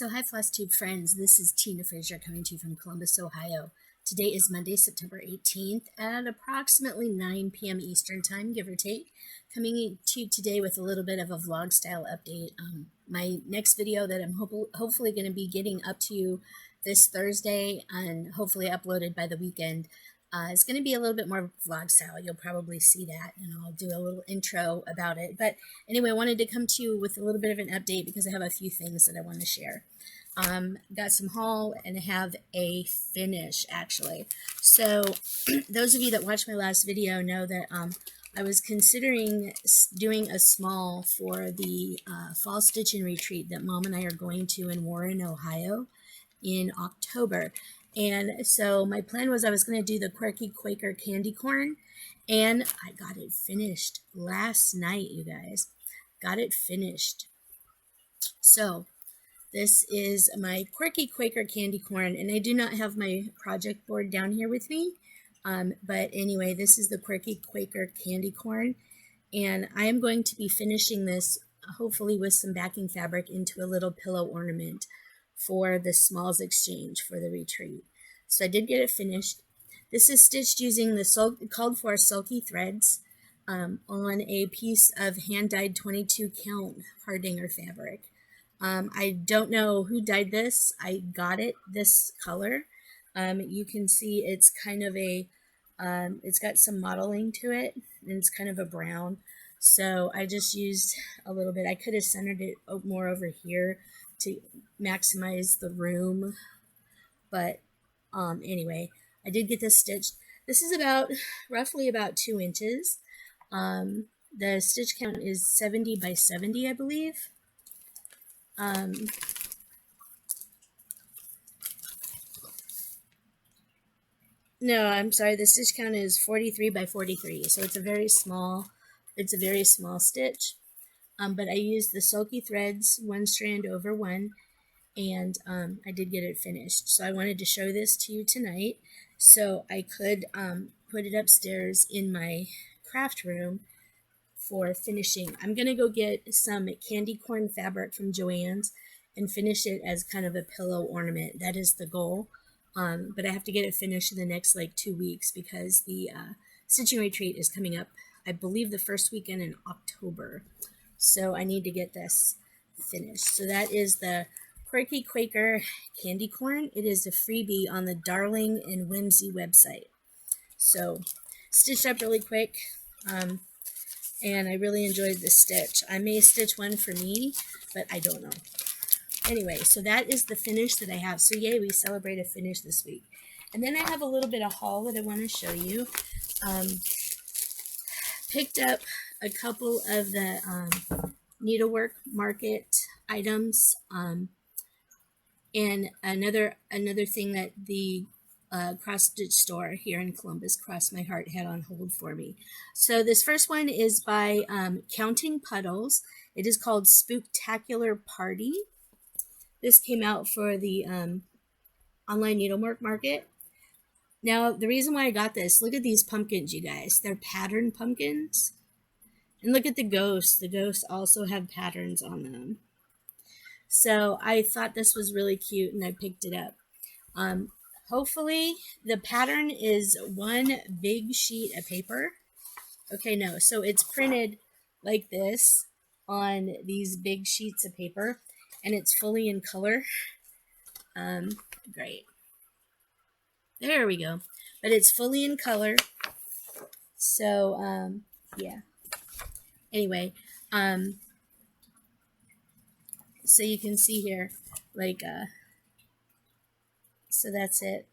So hi FlossTube friends, this is Tina Frazier coming to you from Columbus, Ohio. Today is Monday, September 18th at approximately 9 p.m. Eastern Time, give or take. Coming to you today with a little bit of a vlog style update. My next video that I'm hopefully going to be getting up to you this Thursday and hopefully uploaded by the weekend is going to be a little bit more vlog style. You'll probably see that, and I'll do a little intro about it. But anyway, I wanted to come to you with a little bit of an update because I have a few things that I want to share. Got some haul and have a finish actually. So those of you that watched my last video know that I was considering doing a small for the fall stitching retreat that Mom and I are going to in Warren, Ohio in October. And so my plan was I was going to do the Quirky Quaker candy corn, and I got it finished last night, you guys. Got it finished. So this is my Quirky Quaker candy corn, and I do not have my project board down here with me. But anyway, this is the Quirky Quaker candy corn, and I am going to be finishing this hopefully with some backing fabric into a little pillow ornament for the Smalls Exchange for the retreat. So I did get it finished. This is stitched using the called for sulky threads on a piece of hand-dyed 22 count Hardinger fabric. I don't know who dyed this. I got it this color. You can see it's kind of a, it's got some modeling to it, and it's kind of a brown. So I just used a little bit. I could have centered it more over here to maximize the room, but anyway, I did get this stitched. This is roughly about 2 inches. The stitch count is 70 by 70, I believe. No, I'm sorry, the stitch count is 43 by 43, so it's a very small stitch. But I used the sulky threads, 1 strand over 1, and I did get it finished. So I wanted to show this to you tonight so I could put it upstairs in my craft room for finishing. I'm going to go get some candy corn fabric from Joann's and finish it as kind of a pillow ornament. That is the goal. But I have to get it finished in the next like 2 weeks because the stitching retreat is coming up, I believe, the first weekend in October. So I need to get this finished. So that is the Quirky Quaker candy corn. It is a freebie on the Darling and Whimsy website. So stitched up really quick, and I really enjoyed the stitch. I may stitch one for me, but I don't know. Anyway, so that is the finish that I have. So yay, we celebrate a finish this week. And then I have a little bit of haul that I want to show you. Picked up a couple of the needlework market items, and another thing that the cross stitch store here in Columbus, Cross My Heart, had on hold for me. So this first one is by Counting Puddles. It is called Spooktacular Party. This came out for the online needlework market. Now, the reason why I got this, look at these pumpkins, you guys. They're pattern pumpkins. And look at the ghosts. The ghosts also have patterns on them. So I thought this was really cute, and I picked it up. Hopefully, the pattern is 1 big sheet of paper. Okay, no. So it's printed like this on these big sheets of paper, and it's fully in color. Great. There we go. But it's fully in color. So, yeah. Anyway, so you can see here, like, so that's it.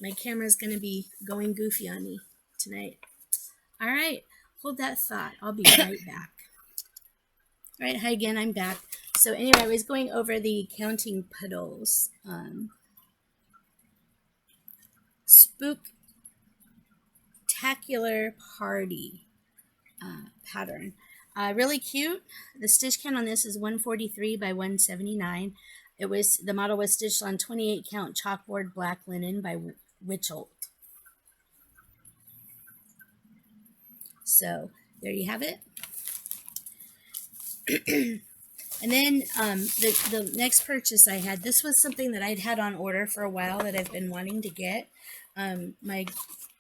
My camera's going to be going goofy on me tonight. All right, hold that thought. I'll be right back. All right, hi again, I'm back. So anyway, I was going over the Counting Puddles Spooktacular Party pattern. Really cute. The stitch count on this is 143 by 179. The model was stitched on 28 count chalkboard black linen by hrtlt. So there you have it. And then the next purchase I had, this was something that I'd had on order for a while that I've been wanting to get. My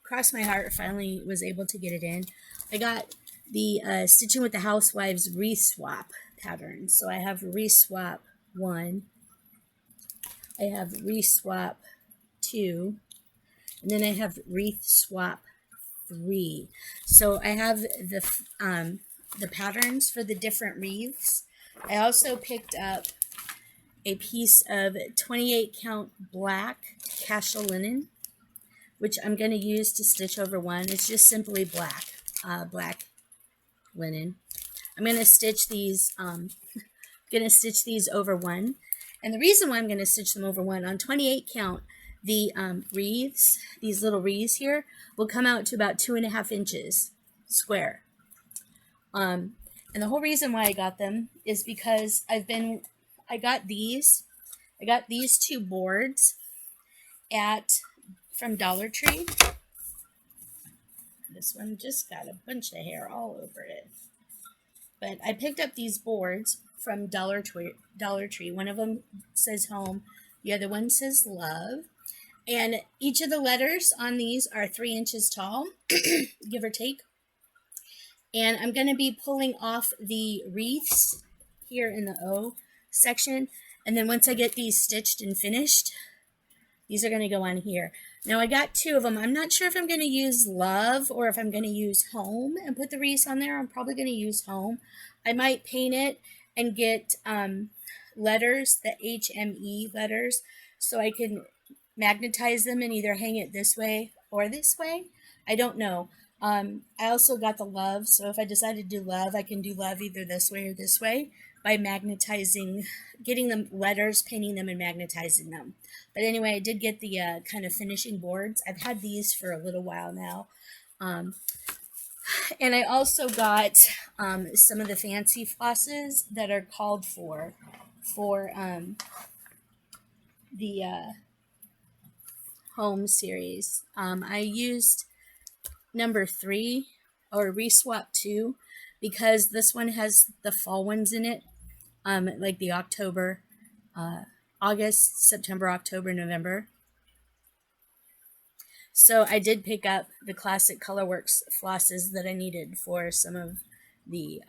Cross My Heart finally was able to get it in. I got the Stitching with the Housewives wreath swap pattern. So I have wreath swap 1, I have wreath swap 2, and then I have wreath swap 3. So I have the patterns for the different wreaths. I also picked up a piece of 28 count black casual linen, which I'm going to use to stitch over one. It's just simply black linen. I'm going to stitch these over one. And the reason why I'm going to stitch them over one, on 28 count, the wreaths, these little wreaths here, will come out to about 2.5 inches square. And the whole reason why I got them is because I got these 2 boards from Dollar Tree. This one just got a bunch of hair all over it. But I picked up these boards from Dollar Tree. One of them says home, the other one says love. And each of the letters on these are 3 inches tall, give or take. And I'm going to be pulling off the wreaths here in the O section. And then once I get these stitched and finished, these are going to go on here. Now I got 2 of them. I'm not sure if I'm going to use love or if I'm going to use home and put the wreaths on there. I'm probably going to use home. I might paint it and get letters, the HME letters, so I can magnetize them and either hang it this way or this way. I don't know. I also got the love, so if I decide to do love, I can do love either this way or this way by magnetizing, getting the letters, painting them, and magnetizing them. But anyway, I did get the kind of finishing boards. I've had these for a little while now. And I also got some of the fancy flosses that are called for the home series. I used number 3 or reswap 2 because this one has the fall ones in it, like the October, August, September, October, November. So I did pick up the Classic Colorworks flosses that I needed for some of the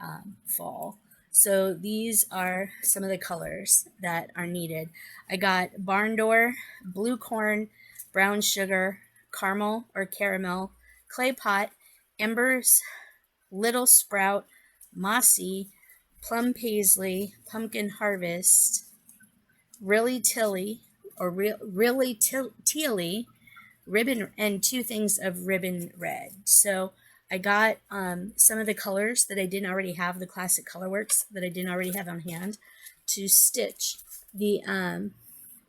fall. So these are some of the colors that are needed. I got Barn Door, Blue Corn, Brown Sugar, Caramel or Caramel, Clay Pot, Embers, Little Sprout, Mossy, Plum Paisley, Pumpkin Harvest, Really Tilly, or Really Tealy, Ribbon, and 2 things of Ribbon Red. So I got some of the colors that I didn't already have, the Classic Colorworks that I didn't already have on hand, to stitch the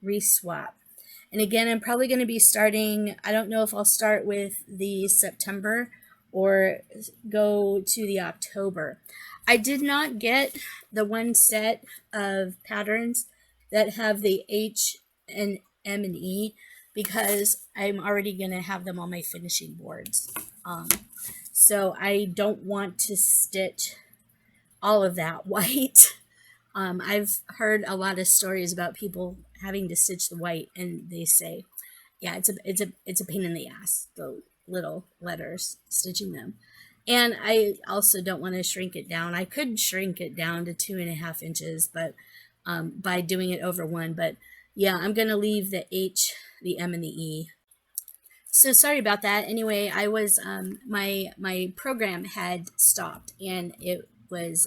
reswap. And again, I'm probably going to be starting, I don't know if I'll start with the September or go to the October. I did not get the one set of patterns that have the H and M and E because I'm already going to have them on my finishing boards. So I don't want to stitch all of that white. I've heard a lot of stories about people having to stitch the white, and they say, yeah, it's a pain in the ass, the little letters, stitching them. And I also don't want to shrink it down. I could shrink it down to 2.5 inches, but by doing it over one. But yeah, I'm going to leave the H, the M, and the E. So sorry about that. Anyway, I was, my program had stopped, and it was,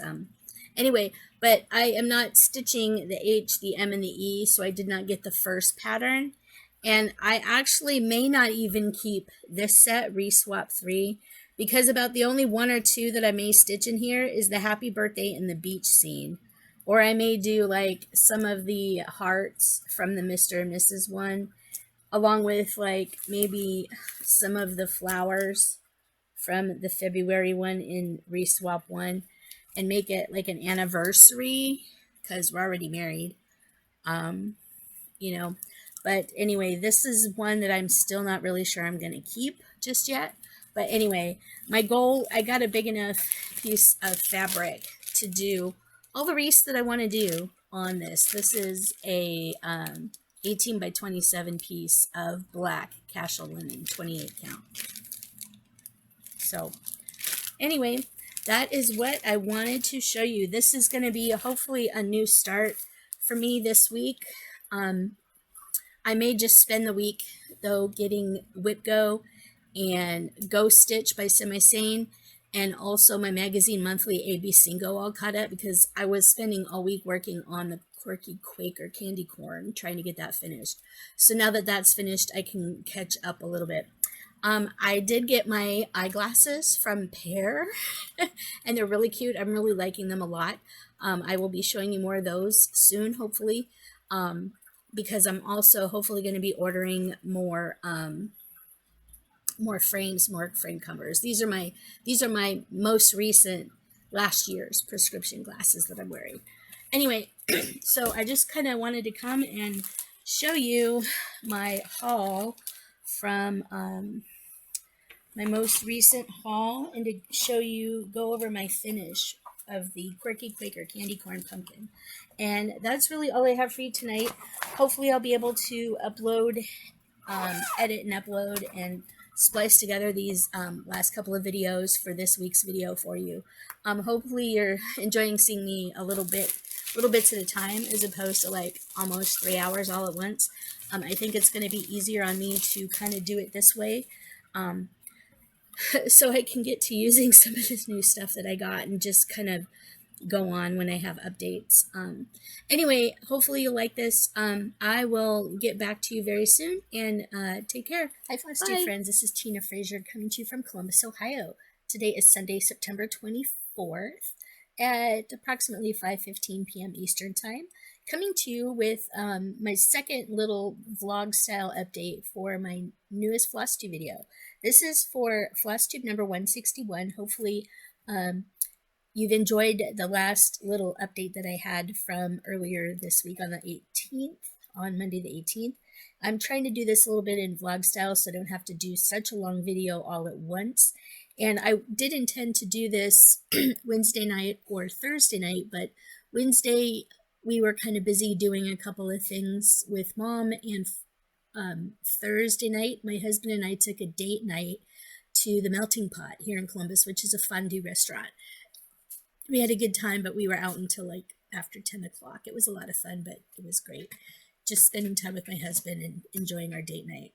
anyway, but I am not stitching the H, the M, and the E, so I did not get the first pattern. And I actually may not even keep this set, Reswap 3, because about the only 1 or 2 that I may stitch in here is the Happy Birthday and the beach scene. Or I may do like some of the hearts from the Mr. and Mrs. one, along with like maybe some of the flowers from the February one in Reswap 1, and make it like an anniversary because we're already married, you know. But anyway, this is one that I'm still not really sure I'm going to keep just yet. But anyway, my goal, I got a big enough piece of fabric to do all the wreaths that I want to do on this is a 18 by 27 piece of black casual linen, 28 count. So anyway, that is what I wanted to show you. This is going to be hopefully a new start for me this week. I may just spend the week though getting Whip Go and Go Stitch by Semi-Sane, and also my magazine monthly AB Singo all caught up, because I was spending all week working on the Quirky Quaker candy corn, trying to get that finished. So now that that's finished, I can catch up a little bit. I did get my eyeglasses from Pear, and they're really cute. I'm really liking them a lot. I will be showing you more of those soon, hopefully, because I'm also hopefully going to be ordering more frames, more frame covers. These are my most recent last year's prescription glasses that I'm wearing. Anyway, so I just kind of wanted to come and show you my haul from my most recent haul, and to go over my finish of the Quirky Quaker Candy Corn Pumpkin. And that's really all I have for you tonight. Hopefully I'll be able to upload, edit and upload and splice together these last couple of videos for this week's video for you. Hopefully you're enjoying seeing me little bits at a time, as opposed to like almost 3 hours all at once. I think it's going to be easier on me to kind of do it this way, so I can get to using some of this new stuff that I got and just kind of go on when I have updates. Anyway, hopefully you'll like this. I will get back to you very soon, and take care. Hi FlossTube friends, this is Tina Frazier coming to you from Columbus, Ohio. Today is Sunday, September 24th at approximately 5:15 p.m. Eastern Time, coming to you with my second little vlog style update for my newest FlossTube video. This is for FlossTube number 161. Hopefully you've enjoyed the last little update that I had from earlier this week on the 18th, on Monday the 18th. I'm trying to do this a little bit in vlog style so I don't have to do such a long video all at once. And I did intend to do this Wednesday night or Thursday night, but Wednesday we were kind of busy doing a couple of things with Mom, and Thursday night my husband and I took a date night to the Melting Pot here in Columbus, which is a fondue restaurant. We had a good time, but we were out until like after 10 o'clock. It was a lot of fun, but it was great just spending time with my husband and enjoying our date night.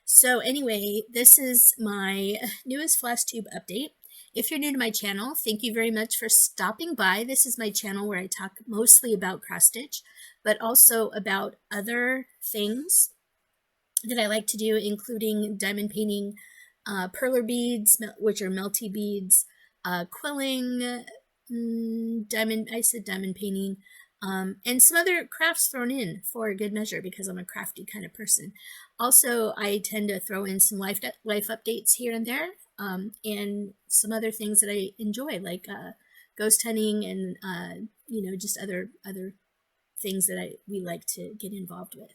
So anyway, this is my newest FlossTube update. If you're new to my channel, thank you very much for stopping by. This is my channel where I talk mostly about cross stitch, but also about other things that I like to do, including diamond painting, perler beads, which are melty beads, quilling, diamond painting, and some other crafts thrown in for a good measure, because I'm a crafty kind of person. Also, I tend to throw in some life updates here and there, and some other things that I enjoy, like ghost hunting and just other things that we like to get involved with.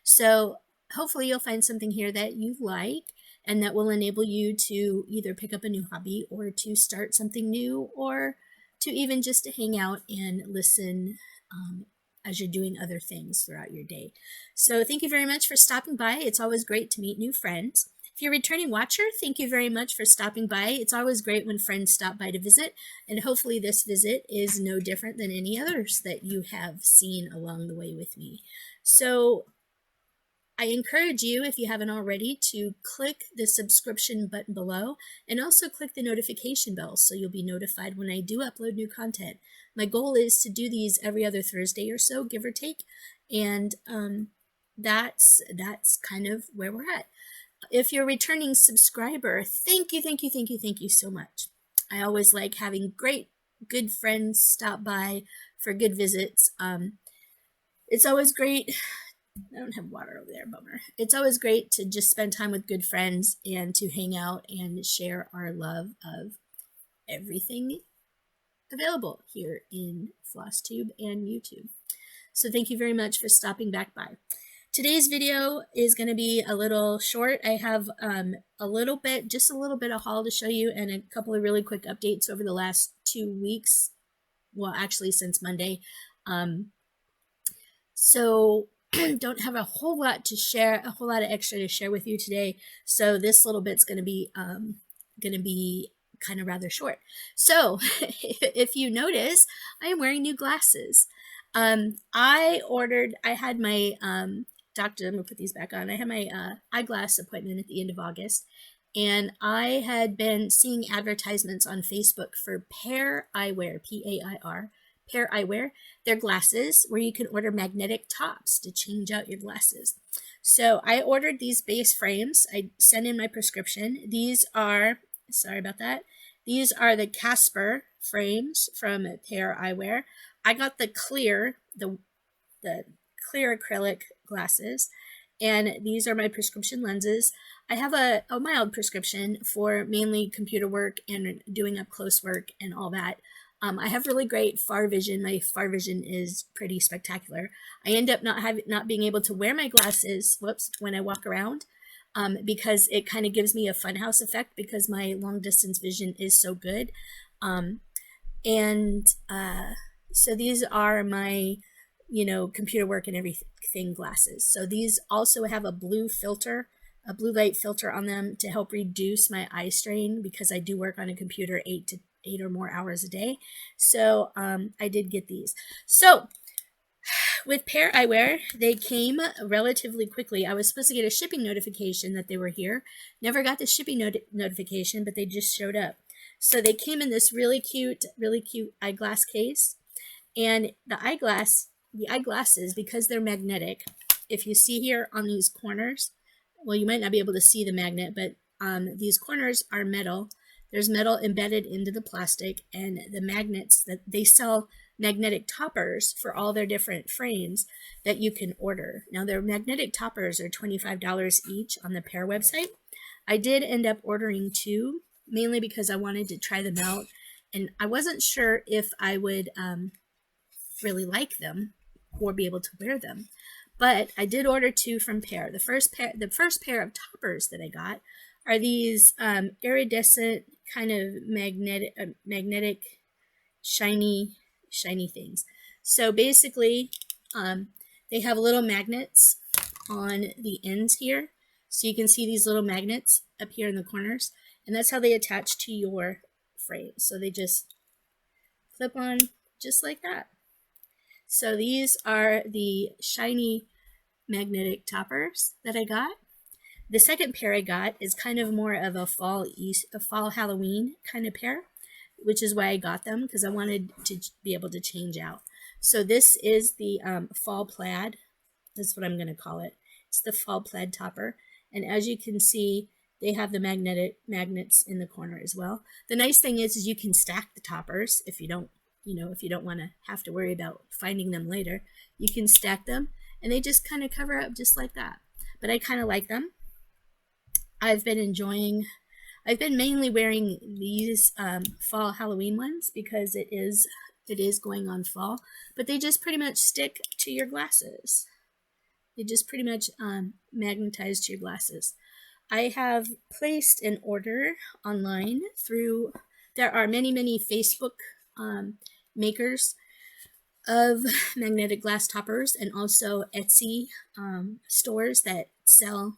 So hopefully you'll find something here that you like, and that will enable you to either pick up a new hobby, or to start something new, or to even just to hang out and listen as you're doing other things throughout your day. So thank you very much for stopping by. It's always great to meet new friends. If you're a returning watcher, thank you very much for stopping by. It's always great when friends stop by to visit, and hopefully this visit is no different than any others that you have seen along the way with me. So I encourage you, if you haven't already, to click the subscription button below, and also click the notification bell so you'll be notified when I do upload new content. My goal is to do these every other Thursday or so, give or take, and that's kind of where we're at. If you're a returning subscriber, thank you so much. I always like having good friends stop by for good visits. It's always great. I don't have water over there, bummer. It's always great to just spend time with good friends and to hang out and share our love of everything available here in FlossTube and YouTube. So thank you very much for stopping back by. Today's video is going to be a little short. I have just a little bit of haul to show you, and a couple of really quick updates over the last 2 weeks, well, actually since Monday. So don't have a whole lot to share, a whole lot of extra to share with you today. So this little bit's going to be kind of rather short. So if you notice, I am wearing new glasses. I had my doctor, I'm gonna put these back on. I had my eyeglass appointment at the end of August, and I had been seeing advertisements on Facebook for Pair Eyewear, P-A-I-R, Pair Eyewear. They're glasses where you can order magnetic tops to change out your glasses. So I ordered these base frames. I sent in my prescription. These are, sorry about that, these are the Casper frames from Pair Eyewear. I got the clear, the clear acrylic glasses, and these are my prescription lenses. I have a mild prescription for mainly computer work and doing up close work and all that. I have really great far vision. My far vision is pretty spectacular. I end up not being able to wear my glasses, when I walk around, because it kind of gives me a funhouse effect because my long distance vision is so good. So these are my, computer work and everything glasses. So these also have a blue light filter on them to help reduce my eye strain because I do work on a computer 8 or more hours a day. So I did get these. So with Pair Eyewear, they came relatively quickly. I was supposed to get a shipping notification that they were here. Never got the shipping notification, but they just showed up. So they came in this really cute eyeglass case. And the eyeglasses, because they're magnetic, if you see here on these corners, well, you might not be able to see the magnet, but these corners are metal. There's metal embedded into the plastic, and the magnets that they sell magnetic toppers for all their different frames that you can order. Now, their magnetic toppers are $25 each on the Pair website. I did end up ordering 2, mainly because I wanted to try them out, and I wasn't sure if I would really like them or be able to wear them. But I did order 2 from Pair. The first pair of toppers that I got are these iridescent kind of magnetic shiny things. So basically, they have little magnets on the ends here. So you can see these little magnets up here in the corners, and that's how they attach to your frame. So they just clip on just like that. So these are the shiny magnetic toppers that I got. The second pair I got is kind of more of a fall Halloween kind of pair, which is why I got them, because I wanted to be able to change out. So this is the fall plaid. That's what I'm going to call it. It's the fall plaid topper. And as you can see, they have the magnets in the corner as well. The nice thing is you can stack the toppers if you don't want to have to worry about finding them later. You can stack them, and they just kind of cover up just like that. But I kind of like them. I've been mainly wearing these fall Halloween ones because it is going on fall, but they just pretty much stick to your glasses. They just pretty much magnetize to your glasses. I have placed an order online there are many Facebook makers of magnetic glass toppers, and also Etsy stores that sell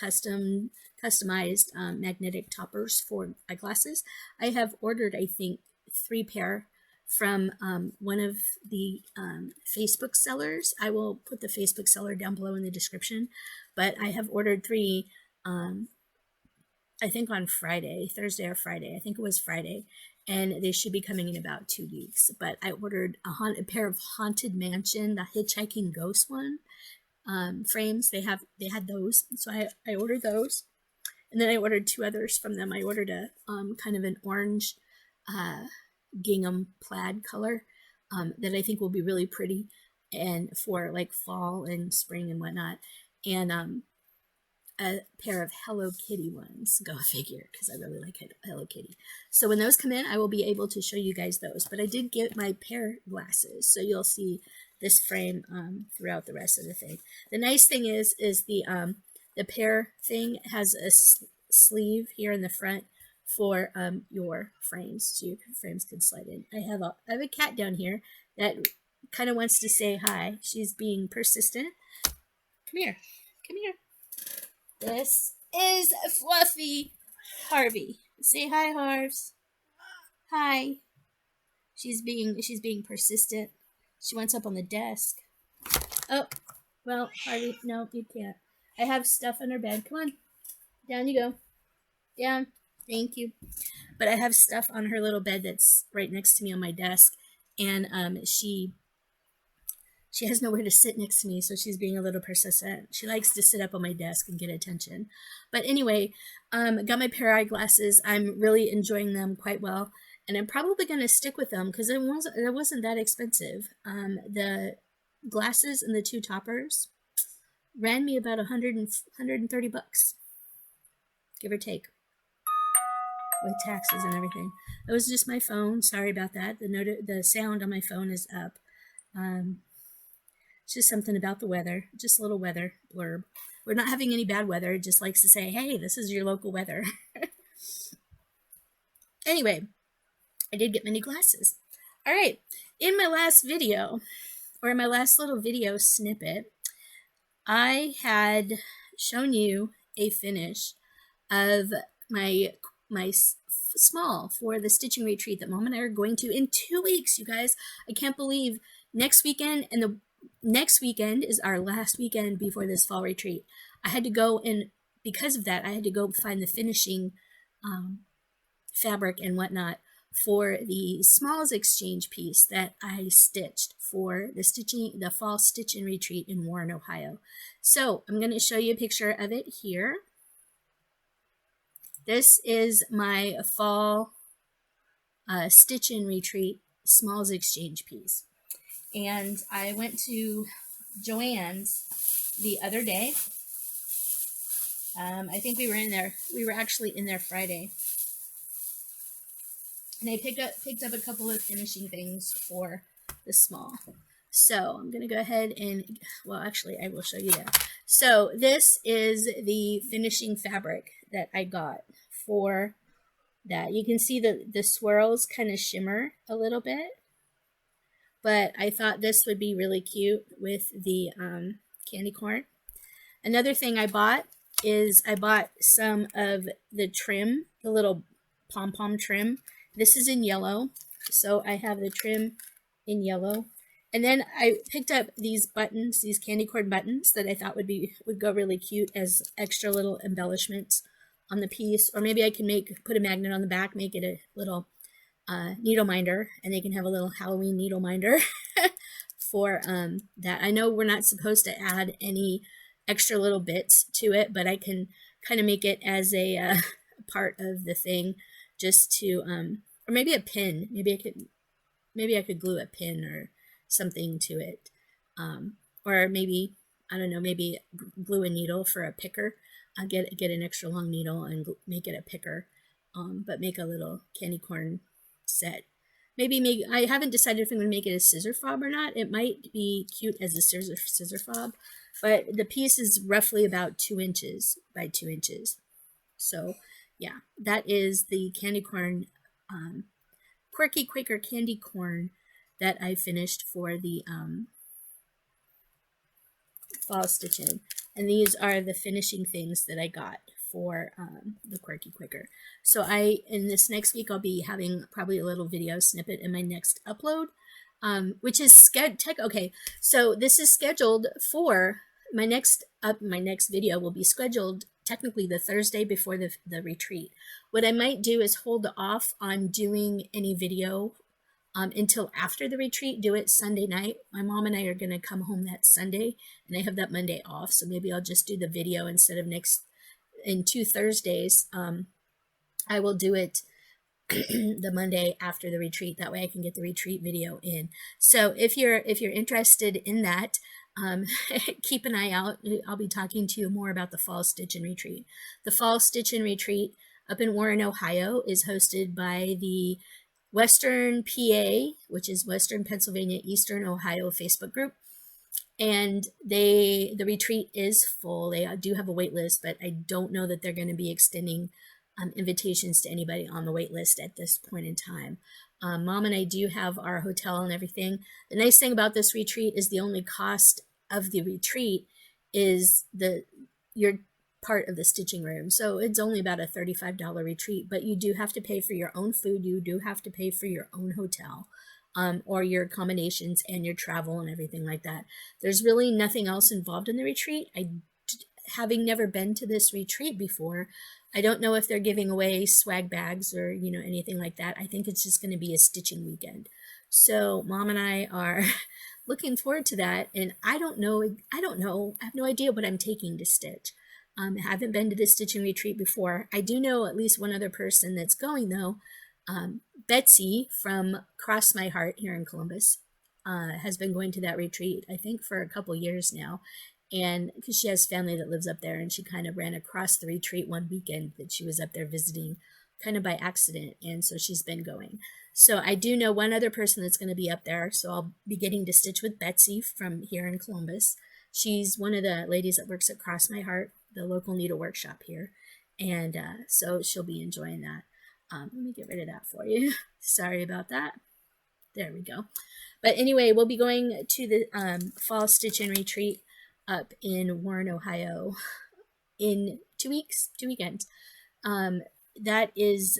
customized magnetic toppers for eyeglasses. I have ordered, I think, 3 pair from one of the Facebook sellers. I will put the Facebook seller down below in the description, but I have ordered 3 I think on Friday, Thursday or Friday. I think it was Friday, and they should be coming in about 2 weeks. But I ordered a pair of Haunted Mansion, the Hitchhiking Ghost one frames. They had those, so I ordered those, and then I ordered 2 others from them. I ordered a kind of an orange gingham plaid color that I think will be really pretty, and for like fall and spring and whatnot, and a pair of Hello Kitty ones. Go figure, because I really like Hello Kitty. So when those come in, I will be able to show you guys those. But I did get my pair glasses, so you'll see this frame throughout the rest of the thing. The nice thing is the pair thing has a sleeve here in the front for your frames, so your frames can slide in. I have a cat down here that kind of wants to say hi. She's being persistent. Come here. Come here. This is Fluffy Harvey. Say hi, Harves. Hi. She's being persistent. She wants up on the desk. Oh, well, Harvey, no, you can't. I have stuff on her bed. Come on. Down you go. Down. Thank you. But I have stuff on her little bed that's right next to me on my desk, and she has nowhere to sit next to me, so she's being a little persistent. She likes to sit up on my desk and get attention. But anyway, got my pair of eyeglasses. I'm really enjoying them quite well, and I'm probably going to stick with them because it wasn't that expensive. The glasses and the two toppers ran me about 130 bucks, give or take, with taxes and everything. It was just my phone. Sorry about that. The sound on my phone is up. It's just something about the weather, just a little weather blurb. We're not having any bad weather. It just likes to say, hey, this is your local weather. Anyway, I did get my new glasses. All right, in my last video, or in my last little video snippet, I had shown you a finish of my small for the stitching retreat that Mom and I are going to in 2 weeks, you guys. I can't believe next weekend, and the next weekend is our last weekend before this fall retreat. I had to go, and because of that, I had to go find the finishing fabric and whatnot for the smalls exchange piece that I stitched for the fall stitch and retreat in Warren, Ohio. So I'm going to show you a picture of it here. This is my fall stitch and retreat smalls exchange piece. And I went to Joann's the other day. I think we were in there. We were actually in there Friday. And I picked up a couple of finishing things for the small. So I'm going to go ahead and, well, actually, I will show you that. So this is the finishing fabric that I got for that. You can see the swirls kind of shimmer a little bit. But I thought this would be really cute with the candy corn. Another thing I bought is I bought some of the trim, the little pom-pom trim. This is in yellow, so I have the trim in yellow. And then I picked up these buttons, these candy corn buttons that I thought would go really cute as extra little embellishments on the piece. Or maybe I can put a magnet on the back, make it a little needle minder, and they can have a little Halloween needle minder for that. I know we're not supposed to add any extra little bits to it, but I can kind of make it as a part of the thing, just to or maybe a pin. Maybe I could glue a pin or something to it, or maybe, I don't know, maybe glue a needle for a picker. I'll get an extra long needle and make it a picker, but make a little candy corn set. Maybe I haven't decided if I'm going to make it a scissor fob or not. It might be cute as a scissor fob, but the piece is roughly about 2 inches by 2 inches. So yeah, that is the candy corn, Quirky Quaker candy corn that I finished for the fall stitching. And these are the finishing things that I got for the Quirky Quaker. So in this next week, I'll be having probably a little video snippet in my next upload, which is okay. So this is scheduled for my next video will be scheduled technically the Thursday before the retreat. What I might do is hold off on doing any video until after the retreat, do it Sunday night. My mom and I are going to come home that Sunday, and I have that Monday off. So maybe I'll just do the video instead of in 2 Thursdays. I will do it the Monday after the retreat. That way I can get the retreat video in. So if you're interested in that, keep an eye out. I'll be talking to you more about the fall stitch and retreat. The fall stitch and retreat up in Warren, Ohio is hosted by the Western PA, which is Western Pennsylvania, Eastern Ohio Facebook group. And the retreat is full. They do have a wait list, but I don't know that they're going to be extending invitations to anybody on the wait list at this point in time. Mom and I do have our hotel and everything. The nice thing about this retreat is the only cost of the retreat is your part of the stitching room. So it's only about a $35 retreat, but you do have to pay for your own food. You do have to pay for your own hotel, or your accommodations and your travel and everything like that. There's really nothing else involved in the retreat. Having never been to this retreat before, I don't know if they're giving away swag bags or, anything like that. I think it's just going to be a stitching weekend. So Mom and I are looking forward to that. And I don't know. I have no idea what I'm taking to stitch. I haven't been to this stitching retreat before. I do know at least one other person that's going though. Betsy from Cross My Heart here in Columbus has been going to that retreat, I think, for a couple years now. And because she has family that lives up there, and she kind of ran across the retreat one weekend that she was up there visiting kind of by accident. And so she's been going. So I do know one other person that's going to be up there. So I'll be getting to stitch with Betsy from here in Columbus. She's one of the ladies that works at Cross My Heart, the local needle workshop here. And so she'll be enjoying that. Let me get rid of that for you. Sorry about that. There we go. But anyway, we'll be going to the fall stitch and retreat up in Warren, Ohio in 2 weeks, 2 weekends. That is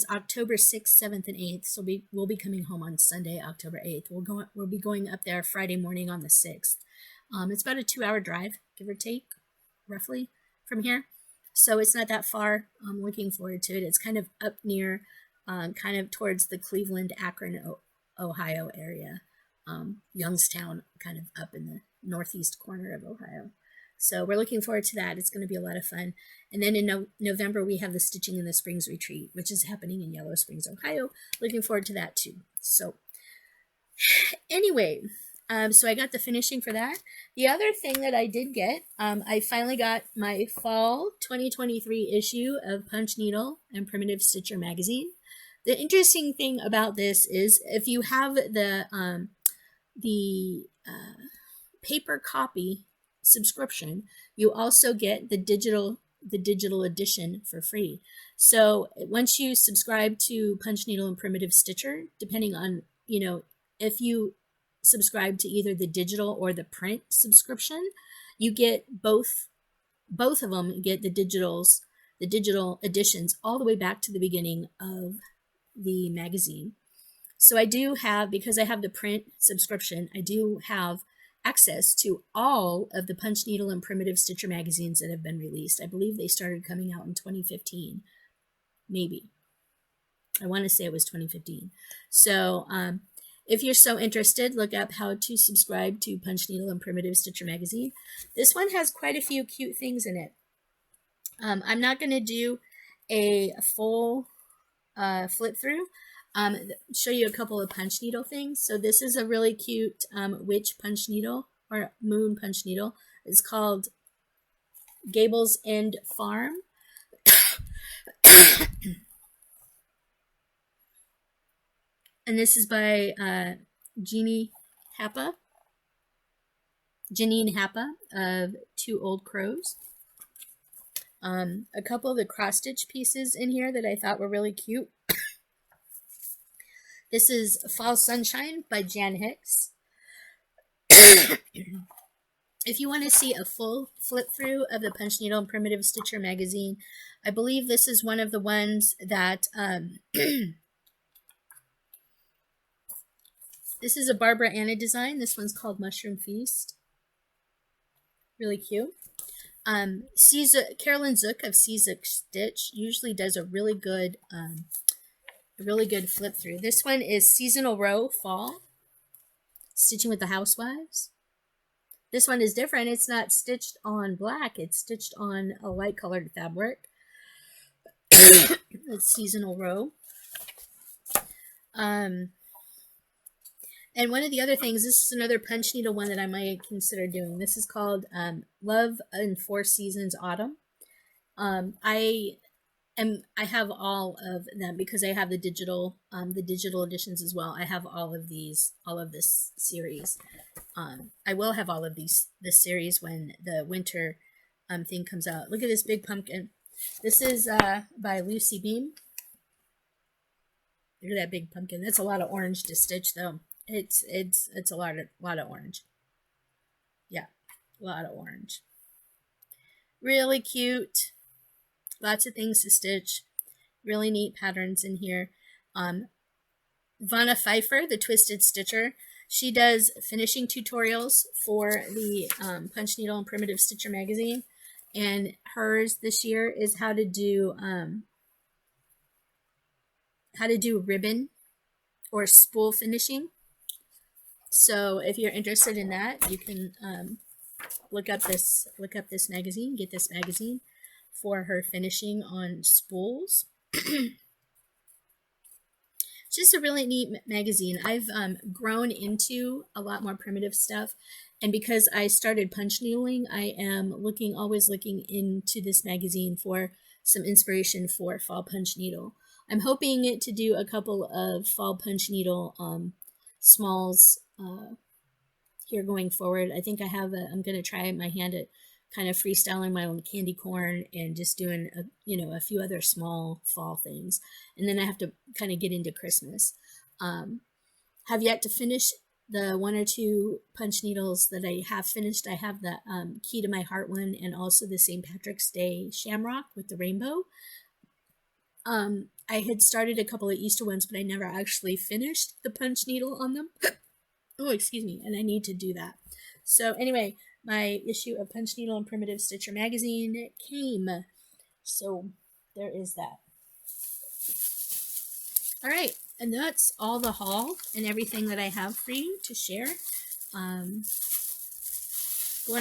October 6th, 7th, and 8th. So we'll be coming home on Sunday, October 8th. We'll be going up there Friday morning on the 6th. It's about a 2-hour drive, give or take, roughly, from here. So it's not that far. I'm looking forward to it. It's kind of up near, kind of towards the Cleveland, Akron, Ohio area. Youngstown, kind of up in the northeast corner of Ohio. So we're looking forward to that. It's going to be a lot of fun. And then in November, we have the Stitching in the Springs retreat, which is happening in Yellow Springs, Ohio. Looking forward to that too. So anyway, so I got the finishing for that. The other thing that I did get, I finally got my fall 2023 issue of Punch Needle and Primitive Stitcher magazine. The interesting thing about this is if you have the paper copy subscription, you also get the digital edition for free. So once you subscribe to Punch Needle and Primitive Stitcher, depending on, if you subscribe to either the digital or the print subscription, you get both of them. Get the digital editions all the way back to the beginning of the magazine. So I do have, because I have the print subscription, I do have access to all of the Punch Needle and Primitive Stitcher magazines that have been released. I believe they started coming out in 2015, maybe. I want to say it was 2015. So if you're so interested, look up how to subscribe to Punch Needle and Primitive Stitcher magazine. This one has quite a few cute things in it. I'm not going to do a full flip through. Show you a couple of punch needle things. So this is a really cute witch punch needle, or moon punch needle. It's called Gables End Farm. And this is by Janine Happa of Two Old Crows. A couple of the cross stitch pieces in here that I thought were really cute. This is Fall Sunshine by Jan Hicks. If you want to see a full flip through of the Punch Needle and Primitive Stitcher magazine, I believe this is one of the ones that, this is a Barbara Anna design. This one's called Mushroom Feast. Really cute. Carolyn Zook of Zook Stitch usually does a really good flip through. This one is Seasonal Row Fall, Stitching with the Housewives. This one is different. It's not stitched on black. It's stitched on a light colored fabric. It's Seasonal Row. And one of the other things, this is another punch needle one that I might consider doing. This is called Love in Four Seasons Autumn. I have all of them because I have the digital editions as well. I have all of this series. I will have all of this series when the winter thing comes out. Look at this big pumpkin. This is by Lucy Beam. Look at that big pumpkin. That's a lot of orange to stitch, though. It's a lot of orange. Yeah, a lot of orange. Really cute. Lots of things to stitch. Really neat patterns in here. Vanna Pfeiffer, the Twisted Stitcher, she does finishing tutorials for the Punch Needle and Primitive Stitcher magazine, and hers this year is how to do ribbon or spool finishing. So if you're interested in that, you can look up this magazine, get this magazine for her finishing on spools. Just a really neat magazine. I've grown into a lot more primitive stuff, and because I started punch needling, I am always looking into this magazine for some inspiration for fall punch needle. I'm hoping to do a couple of fall punch needle smalls here going forward. I think I'm going to try my hand at kind of freestyling my own candy corn and just doing a few other small fall things, and then I have to kind of get into Christmas. Have yet to finish the 1 or 2 punch needles that I have finished. I have the Key to My Heart one, and also the St. Patrick's Day Shamrock with the rainbow. I had started a couple of Easter ones, but I never actually finished the punch needle on them. Oh, excuse me, and I need to do that. So anyway, my issue of Punch Needle and Primitive Stitcher magazine came. So there is that. All right, and that's all the haul and everything that I have for you to share. Going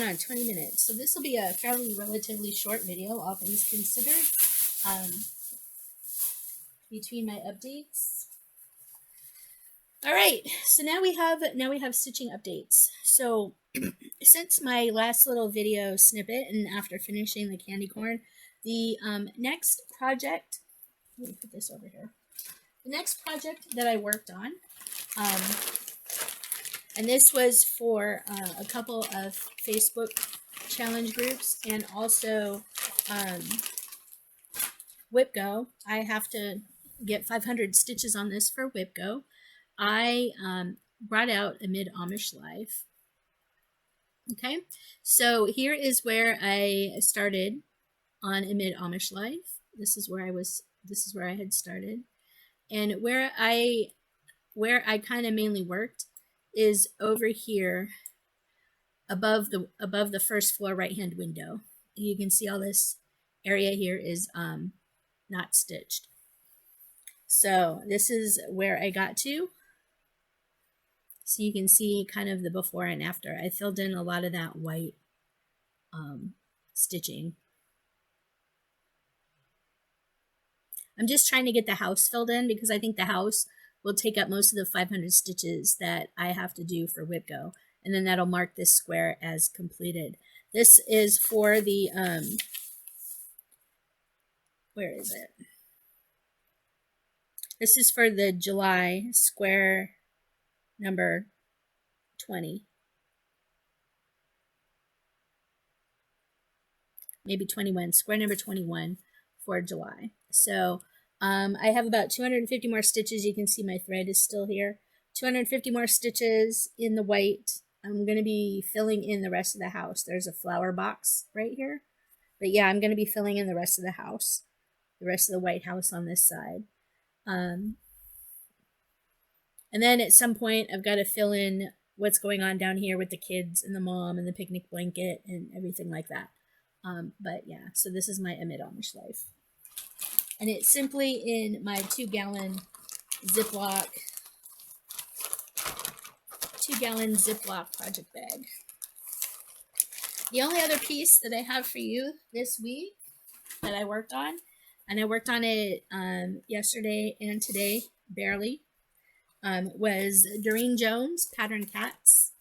on 20 minutes. So this will be a fairly relatively short video, all things considered. Between my updates. All right, so now we have stitching updates. So since my last little video snippet and after finishing the candy corn, the next project, let me put this over here. The next project that I worked on, and this was for a couple of Facebook challenge groups and also WhipGo. I have to get 500 stitches on this for WhipGo. I brought out Amid Amish Life. Okay, so here is where I started on Amid Amish Life. This is where I had started, and where I kind of mainly worked is over here above the first floor right hand window. You can see all this area here is not stitched. So this is where I got to. So you can see kind of the before and after. I filled in a lot of that white stitching. I'm just trying to get the house filled in because I think the house will take up most of the 500 stitches that I have to do for WhipGo. And then that'll mark this square as completed. This is for the, where is it? This is for the July square number 20. Maybe 21, square number 21 for July. So I have about 250 more stitches. You can see my thread is still here. 250 more stitches in the white. I'm going to be filling in the rest of the house. There's a flower box right here. But yeah, I'm going to be filling in the rest of the house. The rest of the white house on this side. And then at some point, I've got to fill in what's going on down here with the kids and the mom and the picnic blanket and everything like that. But yeah, so this is my Amid Amish Life. And it's simply in my 2-gallon Ziploc project bag. The only other piece that I have for you this week that I worked on, and I worked on it yesterday and today, barely, was Doreen Jones Pattern Cats.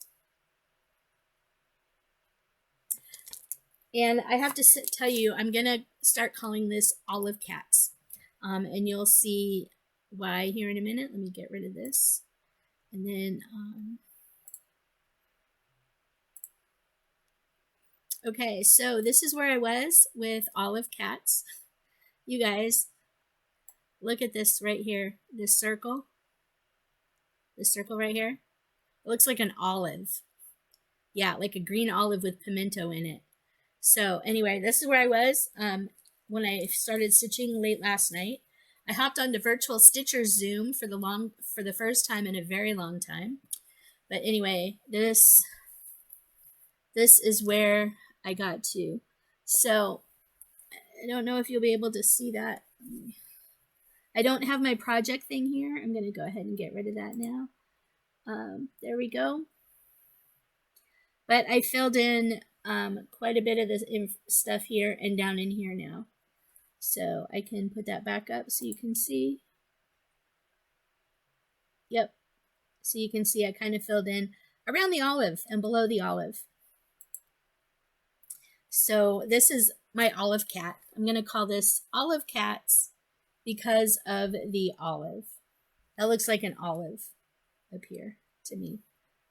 And I have to tell you, I'm going to start calling this Olive Cats. And you'll see why here in a minute. Let me get rid of this. And then, Okay, so this is where I was with Olive Cats. You guys, look at this right here. This circle right here. It looks like an olive. Yeah, like a green olive with pimento in it. So anyway, this is where I was when I started stitching late last night. I hopped onto Virtual Stitcher's Zoom for the first time in a very long time. But anyway, this is where I got to. So I don't know if you'll be able to see that. I don't have my project thing here. I'm going to go ahead and get rid of that now. There we go. But I filled in quite a bit of this stuff here and down in here now. So I can put that back up so you can see. Yep. So you can see I kind of filled in around the olive and below the olive. So this is my olive cat. I'm going to call this Olive Cats because of the olive. That looks like an olive up here to me.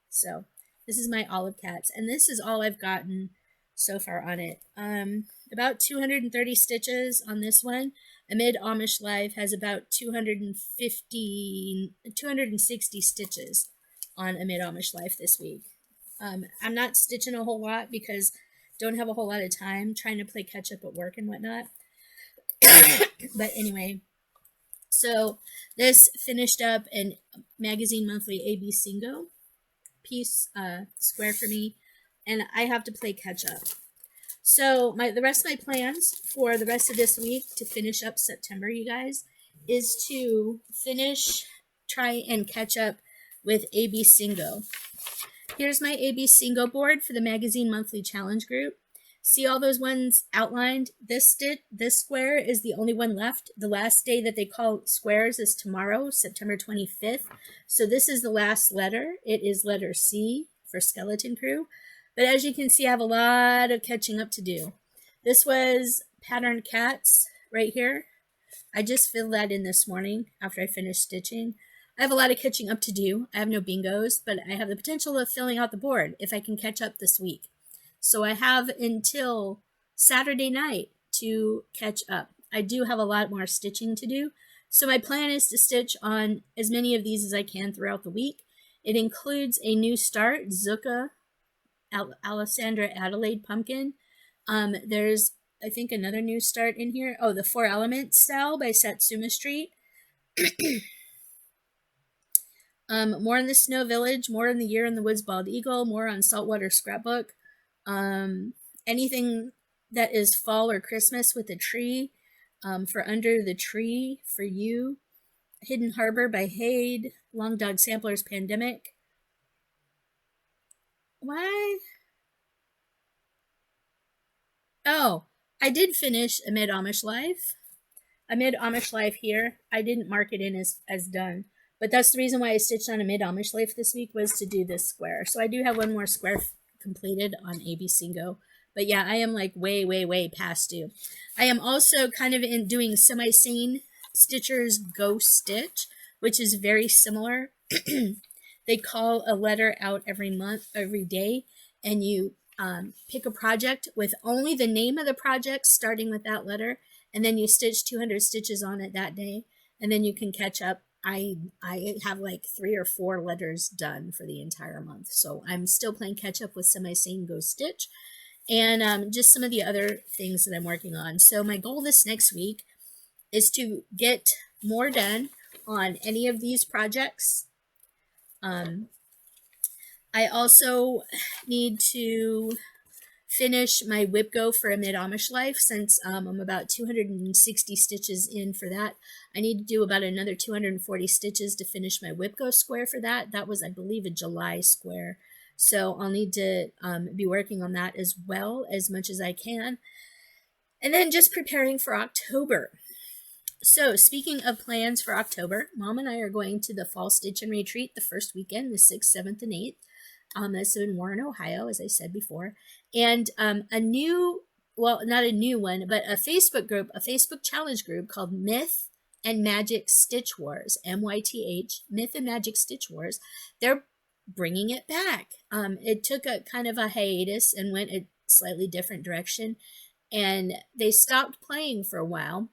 So this is my Olive Cats, and this is all I've gotten so far on it. About 230 stitches on this one. Amid Amish Life has about 260 stitches on Amid Amish Life this week. I'm not stitching a whole lot because don't have a whole lot of time trying to play catch up at work and whatnot. But anyway, so this finished up in Magazine Monthly AB Singo piece square for me, and I have to play catch up. So the rest of my plans for the rest of this week to finish up September, you guys, is to try and catch up with AB Singo. Here's my AB Singo board for the Magazine Monthly Challenge group. See all those ones outlined? This square is the only one left. The last day that they call squares is tomorrow, September 25th. So this is the last letter. It is letter C for Skeleton Crew. But as you can see, I have a lot of catching up to do. This was Patterned Cats right here. I just filled that in this morning after I finished stitching. I have a lot of catching up to do. I have no bingos, but I have the potential of filling out the board if I can catch up this week. So I have until Saturday night to catch up. I do have a lot more stitching to do. So my plan is to stitch on as many of these as I can throughout the week. It includes a new start, Zucca Alessandra Adelaide Pumpkin. There's, I think, another new start in here. Oh, the 4 Element Style by Satsuma Street. More in the Snow Village, more in the Year in the Woods Bald Eagle, more on Saltwater Scrapbook. Anything that is fall or Christmas with a tree, for Under the Tree for You, Hidden Harbor by Hade, Long Dog Sampler's Pandemic. Why? Oh, I did finish Amid Amish Life. Amid Amish Life here, I didn't mark it in as done. But that's the reason why I stitched on Amid Amish Life this week, was to do this square. So I do have one more square completed on AB Singo. But yeah, I am like way past due. I am also kind of doing Semi-Sane Stitcher's Go Stitch, which is very similar. They call a letter out every month, every day, and you pick a project with only the name of the project starting with that letter, and then you stitch 200 stitches on it that day, and then you can catch up. I have like 3 or 4 letters done for the entire month, so I'm still playing catch up with Semi-Sane Go Stitch, and just some of the other things that I'm working on. So my goal this next week is to get more done on any of these projects. I also need to finish my whip go for Amid Amish Life, since I'm about 260 stitches in for that. I need to do about another 240 stitches to finish my whip go square for that. That was, I believe, a July square. So I'll need to be working on that as well, as much as I can. And then just preparing for October. So speaking of plans for October, Mom and I are going to the Fall Stitch and Retreat the first weekend, the 6th, 7th, and 8th. That's in Warren, Ohio, as I said before. And a new, well, not a new one, but a Facebook group, a Facebook challenge group called Myth and Magic Stitch Wars, MYTH, Myth and Magic Stitch Wars. They're bringing it back. It took a kind of a hiatus and went slightly different direction. And they stopped playing for a while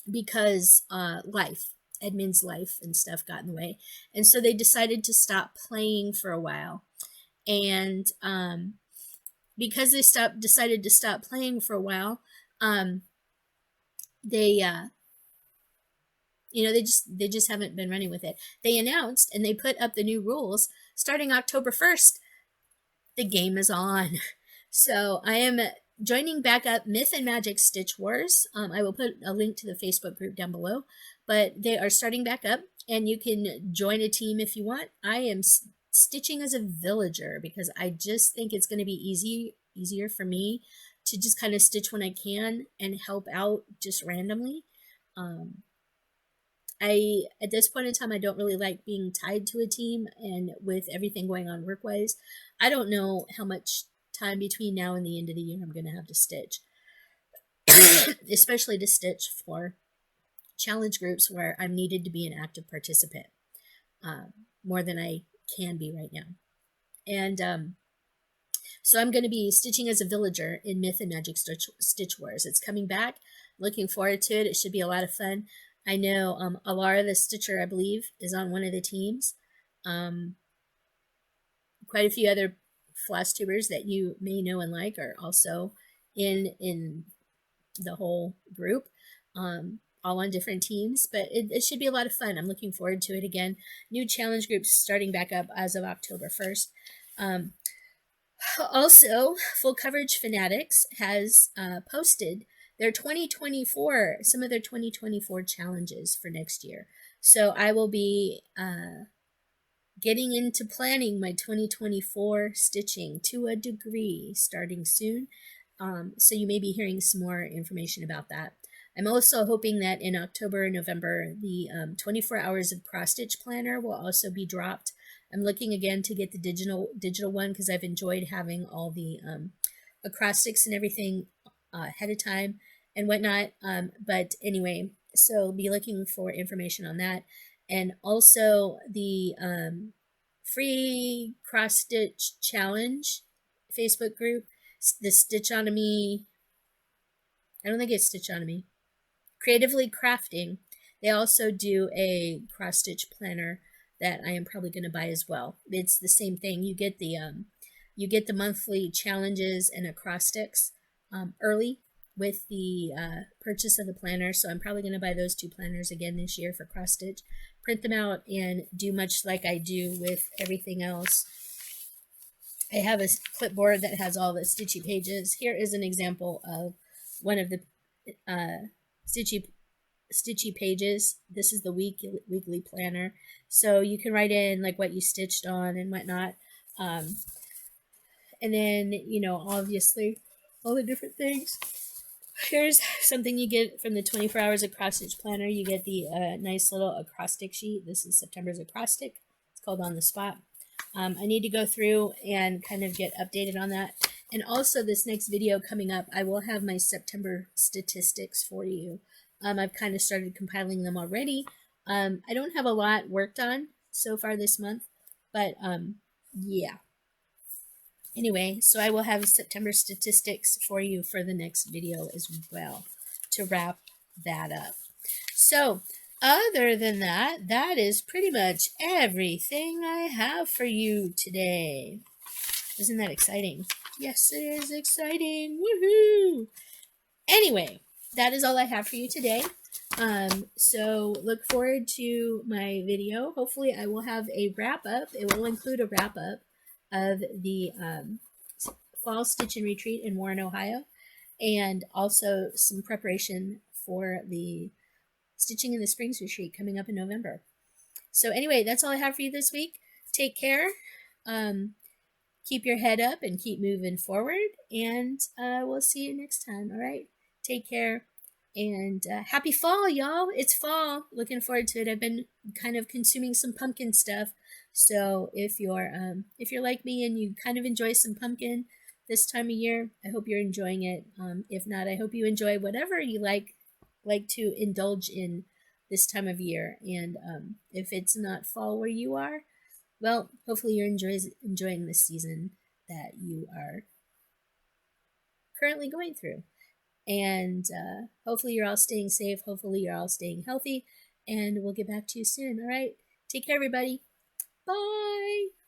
because admin's life and stuff got in the way. And so they decided to stop playing for a while. And because they decided to stop playing for a while, they they just haven't been running with it. They announced and they put up the new rules starting October 1st. The game is on. So I am joining back up Myth and Magic Stitch Wars. I will put a link to the Facebook group down below, but they are starting back up and you can join a team if you want. I am stitching as a villager because I just think it's going to be easier for me to just kind of stitch when I can and help out just randomly. At this point in time, I don't really like being tied to a team, and with everything going on work-wise, I don't know how much time between now and the end of the year I'm going to have to stitch, especially to stitch for challenge groups where I'm needed to be an active participant, more than I can be right now. And so I'm going to be stitching as a villager in Myth and Magic Stitch Wars. It's coming back. Looking forward to it. It should be a lot of fun. I know Alara the Stitcher, I believe, is on one of the teams. Quite a few other FlossTubers that you may know and like are also in the whole group, all on different teams. But it should be a lot of fun. I'm looking forward to it again. New challenge groups starting back up as of October 1st. Also, Full Coverage Fanatics has posted their 2024, some of their 2024 challenges for next year. So I will be getting into planning my 2024 stitching to a degree starting soon. So you may be hearing some more information about that. I'm also hoping that in October and November, the 24 Hours of Cross Stitch Planner will also be dropped. I'm looking again to get the digital one because I've enjoyed having all the acrostics and everything ahead of time and whatnot. But anyway, so be looking for information on that. And also the free cross stitch challenge Facebook group, the Stitchonomy, I don't think it's Stitchonomy, Creatively Crafting. They also do a cross stitch planner that I am probably going to buy as well. It's the same thing. You get the monthly challenges and acrostics early with the purchase of the planner. So I'm probably going to buy those two planners again this year for cross stitch, print them out, and do much like I do with everything else. I have a clipboard that has all the stitchy pages. Here is an example of one of the stitchy pages. This is the weekly planner, so you can write in like what you stitched on and whatnot, and then obviously all the different things. Here's something you get from the 24 Hours of Cross Stitch Planner. You get the nice little acrostic sheet. This is September's acrostic. It's called On the Spot. I need to go through and kind of get updated on that. And also this next video coming up, I will have my September statistics for you. I've kind of started compiling them already. I don't have a lot worked on so far this month, but yeah. Anyway, so I will have September statistics for you for the next video as well to wrap that up. So other than that, that is pretty much everything I have for you today. Isn't that exciting? Yes, it is exciting. Woohoo! Anyway, that is all I have for you today. So look forward to my video. Hopefully I will have a wrap up. It will include a wrap up of the fall stitch and retreat in Warren, Ohio, and also some preparation for the stitching in the Springs retreat coming up in November. So anyway, that's all I have for you this week. Take care. Keep your head up and keep moving forward, and we'll see you next time. All right, take care, and happy fall, y'all. It's fall. Looking forward to it. I've been kind of consuming some pumpkin stuff, so if you're like me and you kind of enjoy some pumpkin this time of year, I hope you're enjoying it. If not, I hope you enjoy whatever you like to indulge in this time of year. And if it's not fall where you are, well, hopefully you're enjoying this season that you are currently going through. And hopefully you're all staying safe. Hopefully you're all staying healthy. And we'll get back to you soon. All right. Take care, everybody. Bye.